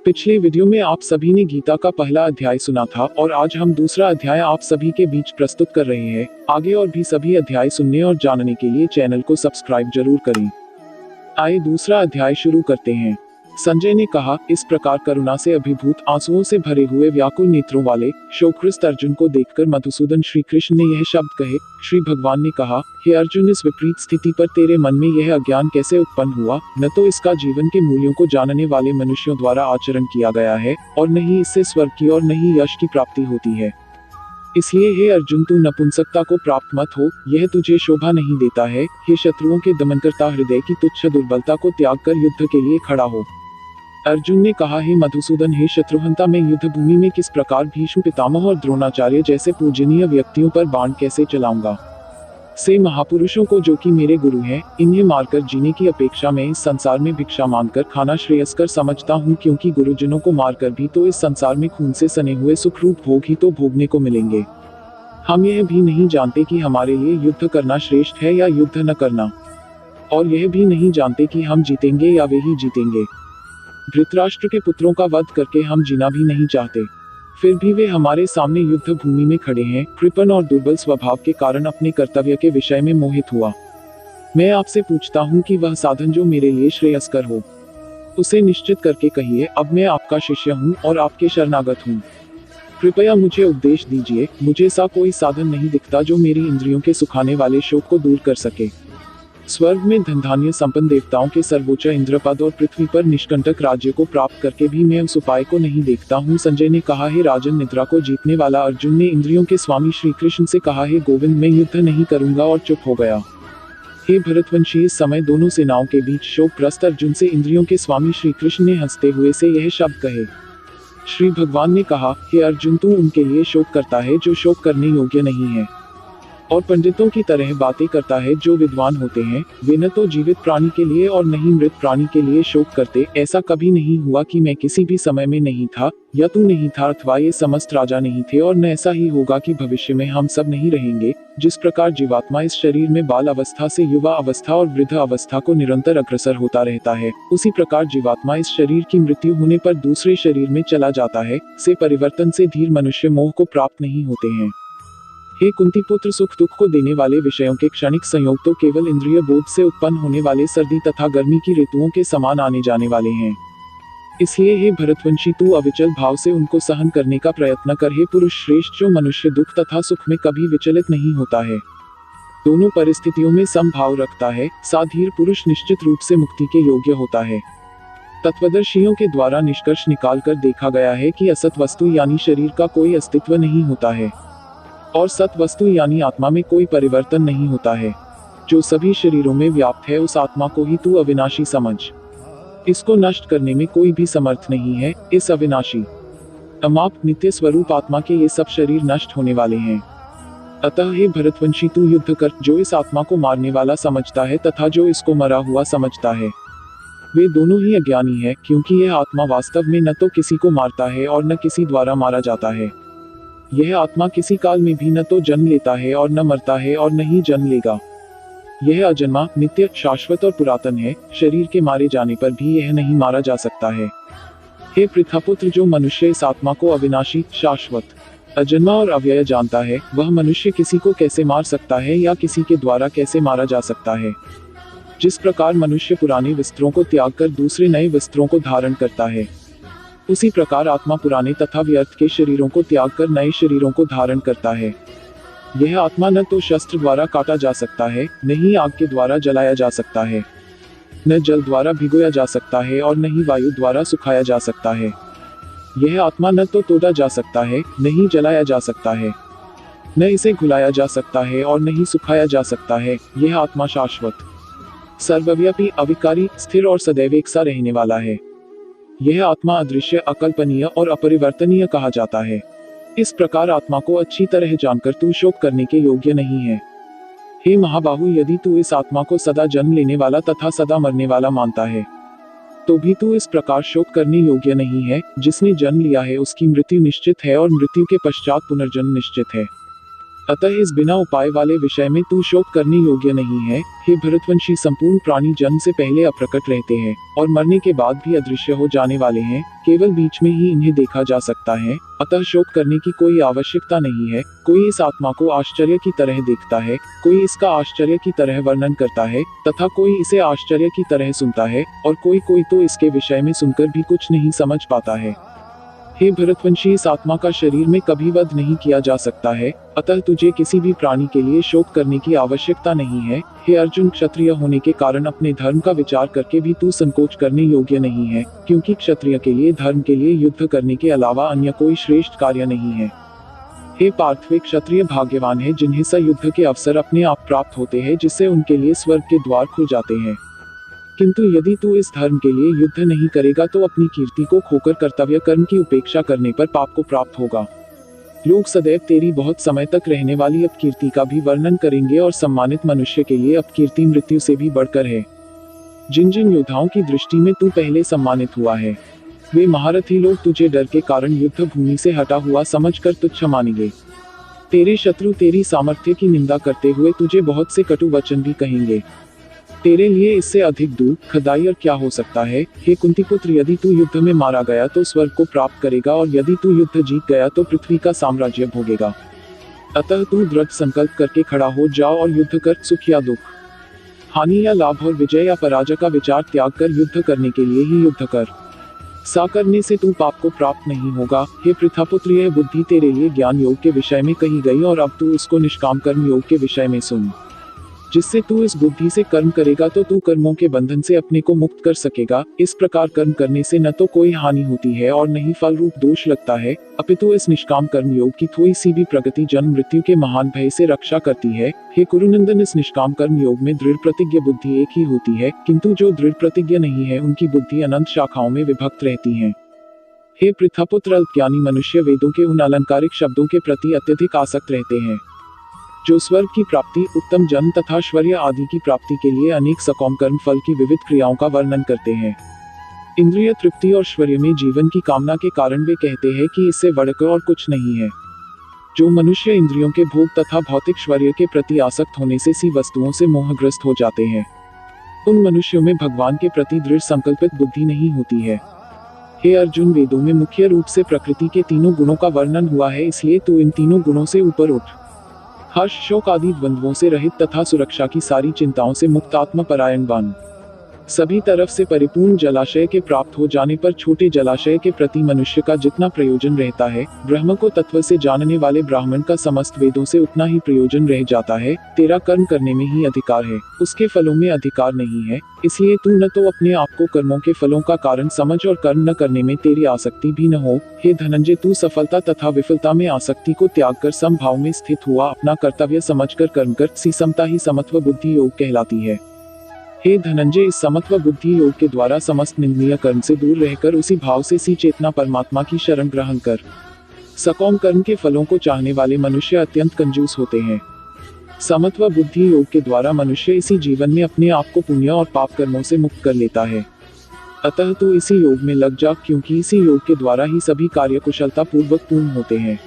पिछले वीडियो में आप सभी ने गीता का पहला अध्याय सुना था और आज हम दूसरा अध्याय आप सभी के बीच प्रस्तुत कर रहे हैं। आगे और भी सभी अध्याय सुनने और जानने के लिए चैनल को सब्सक्राइब जरूर करें। आइए दूसरा अध्याय शुरू करते हैं। संजय ने कहा, इस प्रकार करुणा से अभिभूत आंसुओं से भरे हुए व्याकुल नेत्रों वाले शोकग्रस्त अर्जुन को देखकर मधुसूदन श्री कृष्ण ने यह शब्द कहे। श्री भगवान ने कहा, हे अर्जुन, इस विपरीत स्थिति पर तेरे मन में यह अज्ञान कैसे उत्पन्न हुआ? न तो इसका जीवन के मूल्यों को जानने वाले मनुष्यों द्वारा आचरण किया गया है और न ही इससे स्वर्ग की और न ही यश की प्राप्ति होती है। इसलिए हे अर्जुन, तू नपुंसकता को प्राप्त मत हो, यह तुझे शोभा नहीं देता है। हे शत्रुओं के दमनकर्ता, हृदय की तुच्छ दुर्बलता को त्याग कर युद्ध के लिए खड़ा हो। अर्जुन ने कहा, हे मधुसूदन, हे शत्रुहंता, मैं युद्ध भूमि में किस प्रकार भीष्म पितामह और द्रोणाचार्य जैसे पूजनीय व्यक्तियों पर बाण कैसे चलाऊंगा? से महापुरुषों को, जो कि मेरे गुरु हैं, इन्हें मारकर जीने की अपेक्षा मैं इस संसार में भिक्षा मांगकर खाना श्रेयस्कर समझता हूँ, क्योंकि गुरुजनों को मारकर भी तो इस संसार में खून से सने हुए सुख रूप भोग ही तो भोगने को मिलेंगे। हम यह भी नहीं जानते कि हमारे लिए युद्ध करना श्रेष्ठ है या युद्ध न करना, और यह भी नहीं जानते कि हम जीतेंगे या वे ही जीतेंगे। धृतराष्ट्र के पुत्रों का वध करके हम जीना भी नहीं चाहते, फिर भी वे हमारे सामने युद्ध भूमि में खड़े हैं। कृपण और दुर्बल स्वभाव के कारण अपने कर्तव्य के विषय में मोहित हुआ मैं आपसे पूछता हूँ कि वह साधन जो मेरे लिए श्रेयस्कर हो, उसे निश्चित करके कहिए। अब मैं आपका शिष्य हूँ और आपके शरणागत हूँ, कृपया मुझे उपदेश दीजिए। मुझे सा कोई साधन नहीं दिखता जो मेरी इंद्रियों के सुखाने वाले शोक को दूर कर सके। स्वर्ग में धन धान्य संपन्न देवताओं के सर्वोच्च इंद्रपद और पृथ्वी पर निष्कंटक राज्य को प्राप्त करके भी मैं उस उपाय को नहीं देखता हूँ। संजय ने कहा, हे राजन, निद्रा को जीतने वाला अर्जुन ने इंद्रियों के स्वामी श्री कृष्ण से कहा, हे गोविंद, मैं युद्ध नहीं करूंगा, और चुप हो गया। हे भरतवंशी, इस समय दोनों सेनाओं के बीच शोकग्रस्त अर्जुन से इंद्रियों के स्वामी श्री कृष्ण ने हंसते हुए से यह शब्द कहे। श्री भगवान ने कहा, हे अर्जुन, तू उनके लिए शोक करता है जो शोक करने योग्य नहीं है, और पंडितों की तरह बातें करता है जो विद्वान होते हैं। वे न तो जीवित प्राणी के लिए और न ही मृत प्राणी के लिए शोक करते। ऐसा कभी नहीं हुआ कि मैं किसी भी समय में नहीं था, या तू नहीं था, अथवा ये समस्त राजा नहीं थे, और न ऐसा ही होगा कि भविष्य में हम सब नहीं रहेंगे। जिस प्रकार जीवात्मा इस शरीर में बाल अवस्था से युवा अवस्था और वृद्ध अवस्था को निरंतर अग्रसर होता रहता है, उसी प्रकार जीवात्मा इस शरीर की मृत्यु होने पर दूसरे शरीर में चला जाता है। से परिवर्तन से धीर मनुष्य मोह को प्राप्त नहीं होते हैं। हे कुंती पुत्र, सुख दुख को देने वाले विषयों के क्षणिक संयोग तो केवल इंद्रिय बोध से उत्पन्न होने वाले सर्दी तथा गर्मी की ऋतुओं के समान आने जाने वाले हैं। इसलिए हे भरतवंशी, तू अविचल भाव से उनको सहन करने का प्रयत्न कर। हे पुरुष श्रेष्ठ, जो मनुष्य दुख तथा सुख में कभी विचलित नहीं होता है, दोनों परिस्थितियों में समभाव रखता है, साधीर पुरुष निश्चित रूप से मुक्ति के योग्य होता है। तत्वदर्शियों के द्वारा निष्कर्ष निकालकर देखा गया है कि असत वस्तु यानी शरीर का कोई अस्तित्व नहीं होता है, और सत वस्तु यानी आत्मा में कोई परिवर्तन नहीं होता है। जो सभी शरीरों में व्याप्त है, उस आत्मा को ही तू अविनाशी समझ। इसको नष्ट करने में कोई भी समर्थ नहीं है। इस अविनाशी अमाप नित्य स्वरूप आत्मा के ये सब शरीर नष्ट होने वाले हैं। अतः हे भरतवंशी, तू युद्ध कर। जो इस आत्मा को मारने वाला समझता है तथा जो इसको मरा हुआ समझता है, वे दोनों ही अज्ञानी है, क्योंकि यह आत्मा वास्तव में न तो किसी को मारता है और न किसी द्वारा मारा जाता है। यह आत्मा किसी काल में भी न तो जन्म लेता है और न मरता है और न ही जन्म लेगा। यह अजन्मा, नित्य, शाश्वत और पुरातन है। शरीर के मारे जाने पर भी यह नहीं मारा जा सकता है। हे पृथापुत्र, जो मनुष्य इस आत्मा को अविनाशी, शाश्वत, अजन्मा और अव्यय जानता है, वह मनुष्य किसी को कैसे मार सकता है या किसी के द्वारा कैसे मारा जा सकता है? जिस प्रकार मनुष्य पुराने वस्त्रों को त्याग कर दूसरे नए वस्त्रों को धारण करता है, उसी प्रकार आत्मा पुराने तथा व्यर्थ के शरीरों को त्याग कर नए शरीरों को धारण करता है। यह आत्मा न तो शस्त्र द्वारा काटा जा सकता है, न ही आग के द्वारा जलाया जा सकता है, न जल द्वारा भिगोया जा सकता है, और न ही वायु द्वारा सुखाया जा सकता है। यह आत्मा न तो तोड़ा जा सकता है, न ही जलाया जा सकता है, न इसे घुलाया जा सकता है, और न ही सुखाया जा सकता है। यह आत्मा शाश्वत, सर्वव्यापी, अविकारी, स्थिर और सदैव एक सा रहने वाला है। यह आत्मा अदृश्य, अकल्पनीय और अपरिवर्तनीय कहा जाता है। इस प्रकार आत्मा को अच्छी तरह जानकर तू शोक करने के योग्य नहीं है। हे महाबाहु, यदि तू इस आत्मा को सदा जन्म लेने वाला तथा सदा मरने वाला मानता है, तो भी तू इस प्रकार शोक करने योग्य नहीं है। जिसने जन्म लिया है उसकी मृत्यु निश्चित है, और मृत्यु के पश्चात पुनर्जन्म निश्चित है। अतः इस बिना उपाय वाले विषय में तू शोक करने योग्य नहीं है। हे भरतवंशी, संपूर्ण प्राणी जन्म से पहले अप्रकट रहते हैं और मरने के बाद भी अदृश्य हो जाने वाले हैं, केवल बीच में ही इन्हें देखा जा सकता है, अतः शोक करने की कोई आवश्यकता नहीं है। कोई इस आत्मा को आश्चर्य की तरह देखता है, कोई इसका आश्चर्य की तरह वर्णन करता है, तथा कोई इसे आश्चर्य की तरह सुनता है, और कोई तो इसके विषय में सुनकर भी कुछ नहीं समझ पाता है। हे भरतवंशी, इस आत्मा का शरीर में कभी वध नहीं किया जा सकता है, अतः तुझे किसी भी प्राणी के लिए शोक करने की आवश्यकता नहीं है। हे अर्जुन, क्षत्रिय होने के कारण अपने धर्म का विचार करके भी तू संकोच करने योग्य नहीं है, क्योंकि क्षत्रिय के लिए धर्म के लिए युद्ध करने के अलावा अन्य कोई श्रेष्ठ कार्य नहीं है। हे पार्थ, वे क्षत्रिय भाग्यवान है जिन्हें युद्ध के अवसर अपने आप प्राप्त होते हैं, जिससे उनके लिए स्वर्ग के द्वार खुल जाते हैं। किंतु यदि तू इस धर्म के लिए युद्ध नहीं करेगा तो अपनी कीर्ति को खोकर कर्तव्य कर्म की उपेक्षा करने पर पाप को प्राप्त होगा। लोग सदैव तेरी बहुत समय तक रहने वाली अपकीर्ति का भी वर्णन करेंगे, और सम्मानित मनुष्य के लिए अपकीर्ति मृत्यु से भी बढ़कर है। जिन जिन योद्धाओं की दृष्टि में तू पहले सम्मानित हुआ है, वे महारथी लोग तुझे डर के कारण युद्ध भूमि से हटा हुआ समझकर तुच्छ मानेंगे। तेरे शत्रु तेरी सामर्थ्य की निंदा करते हुए तुझे बहुत से कटु वचन भी कहेंगे। तेरे लिए इससे अधिक दुख खदाई और क्या हो सकता है। हे कुंती पुत्र, यदि तू युद्ध में मारा गया तो स्वर्ग को प्राप्त करेगा, और यदि तू युद्ध जीत गया तो पृथ्वी का साम्राज्य भोगेगा। अतः तू दृढ़ संकल्प करके खड़ा हो जाओ और युद्ध कर। सुख या दुख, हानि या लाभ और विजय या पराजय का विचार त्याग कर युद्ध करने के लिए ही युद्ध कर। सा करने से तू पाप को प्राप्त नहीं होगा। हे पृथापुत्र, यह बुद्धि तेरे लिए ज्ञान योग के विषय में कही गई, और अब तू उसको निष्काम कर्म योग के विषय में सुन। जिससे तू इस बुद्धि से कर्म करेगा तो तू कर्मों के बंधन से अपने को मुक्त कर सकेगा। इस प्रकार कर्म करने से न तो कोई हानि होती है और न ही फल रूप दोष लगता है, अपितु इस निष्काम कर्म योग की थोड़ी सी भी प्रगति जन्म मृत्यु के महान भय से रक्षा करती है। हे कुरुनंदन, इस निष्काम कर्म योग में दृढ़ प्रतिज्ञ बुद्धि एक ही होती है, किंतु जो दृढ़ प्रतिज्ञ नहीं है उनकी बुद्धि अनंत शाखाओं में विभक्त रहती है। हे पृथापुत्र, अल्पज्ञानी मनुष्य वेदों के उन अलंकारिक शब्दों के प्रति अत्यधिक आसक्त रहते हैं जो स्वर्ग की प्राप्ति, उत्तम जन्म तथा ऐश्वर्य आदि की प्राप्ति के लिए अनेक सकाम कर्म फल की विविध क्रियाओं का वर्णन करते हैं। इंद्रिय तृप्ति और ऐश्वर्य में जीवन की कामना के कारण वे कहते हैं कि इससे बढ़कर और कुछ नहीं है। जो मनुष्य इंद्रियों के भोग तथा भौतिक ऐश्वर्य के प्रति आसक्त होने से सी वस्तुओं से मोहग्रस्त हो जाते हैं, उन मनुष्यों में भगवान के प्रति दृढ़ संकल्पित बुद्धि नहीं होती है। हे अर्जुन, वेदों में मुख्य रूप से प्रकृति के तीनों गुणों का वर्णन हुआ है, इसलिए तू इन तीनों गुणों से ऊपर उठ। हर्ष शोक आदि द्वंद्वों से रहित तथा सुरक्षा की सारी चिंताओं से मुक्त आत्मपरायण बन। सभी तरफ से परिपूर्ण जलाशय के प्राप्त हो जाने पर छोटे जलाशय के प्रति मनुष्य का जितना प्रयोजन रहता है, ब्रह्म को तत्व से जानने वाले ब्राह्मण का समस्त वेदों से उतना ही प्रयोजन रह जाता है। तेरा कर्म करने में ही अधिकार है, उसके फलों में अधिकार नहीं है। इसलिए तू न तो अपने आप को कर्मों के फलों का कारण समझ और कर्म न करने में तेरी आसक्ति भी न हो। हे धनंजय, तू सफलता तथा विफलता में आसक्ति को त्याग कर समभाव में स्थित हुआ अपना कर्तव्य समझकर कर्म कर। सी समता ही समत्व बुद्धि योग कहलाती है। हे धनंजय, इस समत्व बुद्धि योग के द्वारा समस्त निंदनीय कर्म से दूर रहकर उसी भाव से सी चेतना परमात्मा की शरण ग्रहण कर। सकाम कर्म के फलों को चाहने वाले मनुष्य अत्यंत कंजूस होते हैं। समत्व बुद्धि योग के द्वारा मनुष्य इसी जीवन में अपने आप को पुण्य और पाप कर्मों से मुक्त कर लेता है। अतः तू इसी योग में लग जा, क्योंकि इसी योग के द्वारा ही सभी कार्य कुशलता पूर्वक पूर्ण होते हैं।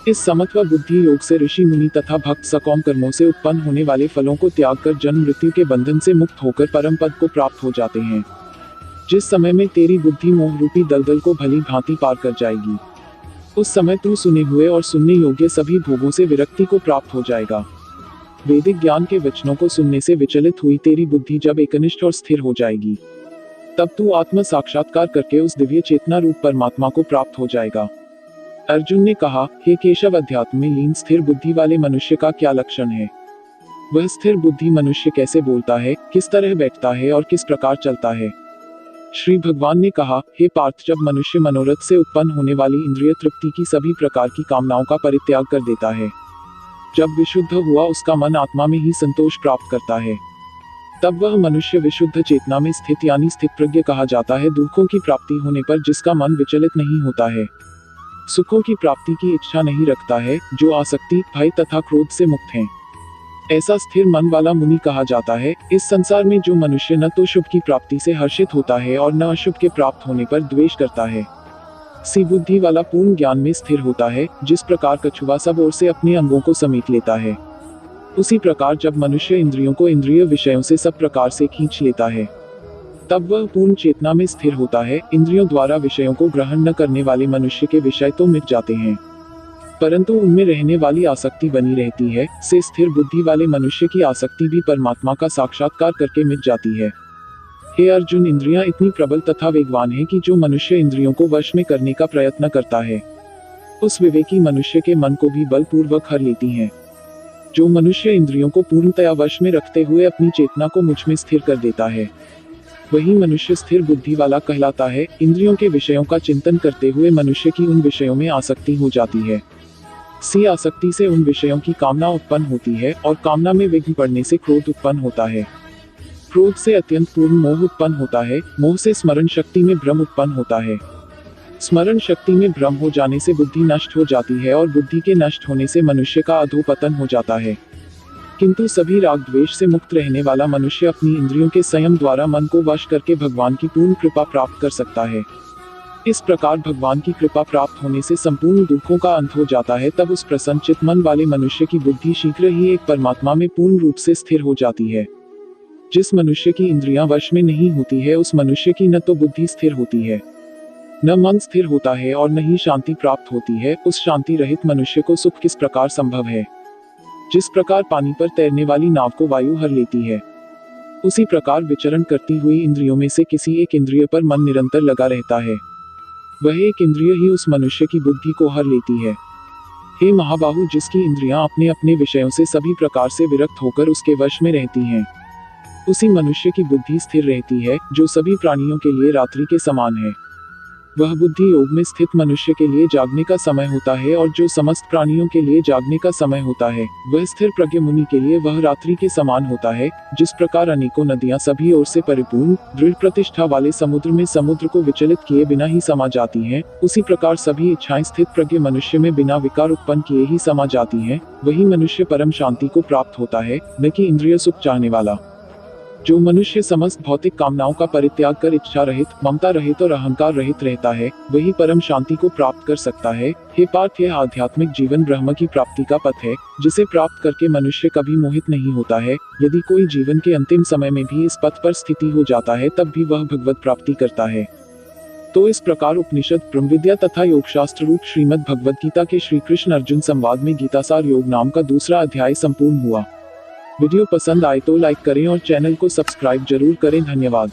इस समत्व बुद्धि योग से ऋषि मुनि तथा भक्त सकाम कर्मों से उत्पन्न होने वाले फलों को त्याग कर जन्म मृत्यु के बंधन से मुक्त होकर परम पद को प्राप्त हो जाते हैं। जिस समय में तेरी बुद्धि मोह रूपी दलदल को भली भांति पार कर जाएगी, उस समय तू सुने हुए और सुनने योग्य सभी भोगों से विरक्ति को प्राप्त हो जाएगा। वैदिक ज्ञान के वचनों को सुनने से विचलित हुई तेरी बुद्धि जब एकनिष्ठ और स्थिर हो जाएगी, तब तू आत्म साक्षात्कार करके उस दिव्य चेतना रूप परमात्मा को प्राप्त हो जाएगा। अर्जुन ने कहा, हे केशव, अध्यात्म में लीन स्थिर बुद्धि वाले मनुष्य का क्या लक्षण है? वह स्थिर बुद्धि मनुष्य कैसे बोलता है, किस तरह बैठता है और किस प्रकार चलता है? श्री भगवान ने कहा, हे पार्थ, जब मनुष्य मनोरथ से उत्पन्न होने वाली इंद्रिय तृप्ति की सभी प्रकार की कामनाओं का परित्याग कर देता है, जब विशुद्ध हुआ उसका मन आत्मा में ही संतोष प्राप्त करता है, तब वह मनुष्य विशुद्ध चेतना में स्थित यानी स्थित प्रज्ञ कहा जाता है। दुखों की प्राप्ति होने पर जिसका मन विचलित नहीं होता है, सुखों की प्राप्ति की इच्छा नहीं रखता है, जो आसक्ति, भय तथा क्रोध से मुक्त हैं, ऐसा स्थिर मन वाला मुनि कहा जाता है। इस संसार में जो मनुष्य न तो शुभ की प्राप्ति से हर्षित होता है और न अशुभ के प्राप्त होने पर द्वेष करता है, सी बुद्धि वाला पूर्ण ज्ञान में स्थिर होता है। जिस प्रकार कछुआ सब ओर से अपने अंगों को समेट लेता है, उसी प्रकार जब मनुष्य इंद्रियों को इंद्रिय विषयों से सब प्रकार से खींच लेता है, तब वह पूर्ण चेतना में स्थिर होता है। इंद्रियों द्वारा विषयों को ग्रहण न करने वाले मनुष्य के विषय तो मिट जाते हैं, परंतु उनमें रहने वाली आसक्ति बनी रहती है। से स्थिर बुद्धि वाले मनुष्य की आसक्ति भी परमात्मा का साक्षात्कार करके मिट जाती है। हे अर्जुन, इंद्रियां इतनी प्रबल तथा वेगवान हैं कि जो मनुष्य इंद्रियों को वश में करने का प्रयत्न करता है, उस विवेकी मनुष्य के मन को भी बलपूर्वक हर लेती हैं। जो मनुष्य इंद्रियों को पूर्णतया वश में रखते हुए अपनी चेतना को मुझ में स्थिर कर देता है, वही मनुष्य स्थिर बुद्धि वाला कहलाता है। इंद्रियों के विषयों का चिंतन करते हुए मनुष्य की उन विषयों में आसक्ति हो जाती है। सी आसक्ति से उन विषयों की कामना उत्पन्न होती है, और कामना में विघ्न पड़ने से क्रोध उत्पन्न होता है। क्रोध से अत्यंत पूर्ण मोह उत्पन्न होता है। मोह से स्मरण शक्ति में भ्रम उत्पन्न होता है। स्मरण शक्ति में भ्रम हो जाने से बुद्धि नष्ट हो जाती है, और बुद्धि के नष्ट होने से मनुष्य का अधोपतन हो जाता है। किंतु सभी राग द्वेष से मुक्त रहने वाला मनुष्य अपनी इंद्रियों के संयम द्वारा मन को वश करके भगवान की पूर्ण कृपा प्राप्त कर सकता है। इस प्रकार भगवान की कृपा प्राप्त होने से संपूर्ण दुखों का अंत हो जाता है। तब उस प्रसन्नचित्त मन वाले मनुष्य की बुद्धि शीघ्र ही एक परमात्मा में पूर्ण रूप से स्थिर हो जाती है। जिस मनुष्य की इंद्रियां वश में नहीं होती है, उस मनुष्य की न तो बुद्धि स्थिर होती है, न मन स्थिर होता है, और न ही शांति प्राप्त होती है। उस शांति रहित मनुष्य को सुख किस प्रकार संभव है? जिस प्रकार पानी पर तैरने वाली नाव को वायु हर लेती है, उसी प्रकार विचरण करती हुई इंद्रियों में से किसी एक इंद्रिय पर मन निरंतर लगा रहता है। वह एक इंद्रिय ही उस मनुष्य की बुद्धि को हर लेती है। हे महाबाहु, जिसकी इंद्रियां अपने अपने विषयों से सभी प्रकार से विरक्त होकर उसके वश में रहती हैं, उसी मनुष्य की बुद्धि स्थिर रहती है, जो सभी प्राणियों के लिए रात्रि के समान है। वह बुद्धि योग में स्थित मनुष्य के लिए जागने का समय होता है, और जो समस्त प्राणियों के लिए जागने का समय होता है, वह स्थिर प्रज्ञ मुनि के लिए वह रात्रि के समान होता है। जिस प्रकार अनेकों नदियां सभी ओर से परिपूर्ण दृढ़ प्रतिष्ठा वाले समुद्र में समुद्र को विचलित किए बिना ही समा जाती हैं, उसी प्रकार सभी इच्छाएं स्थित प्रज्ञ मनुष्य में बिना विकार उत्पन्न किए ही समा जाती हैं। वही मनुष्य परम शांति को प्राप्त होता है, न कि इंद्रिय सुख चाहने वाला। जो मनुष्य समस्त भौतिक कामनाओं का परित्याग कर इच्छा रहित, ममता रहित और अहंकार रहित रहता है, वही परम शांति को प्राप्त कर सकता है। हे पार्थ, यह आध्यात्मिक जीवन ब्रह्म की प्राप्ति का पथ है, जिसे प्राप्त करके मनुष्य कभी मोहित नहीं होता है। यदि कोई जीवन के अंतिम समय में भी इस पथ पर स्थिति हो जाता है, तब भी वह भगवत प्राप्ति करता है। तो इस प्रकार उपनिषद, ब्रह्मविद्या तथा योगशास्त्र रूप श्रीमद् भगवद गीता के श्री कृष्ण अर्जुन संवाद में गीतासार योग नाम का दूसरा अध्याय संपूर्ण हुआ। वीडियो पसंद आए तो लाइक करें और चैनल को सब्सक्राइब जरूर करें। धन्यवाद।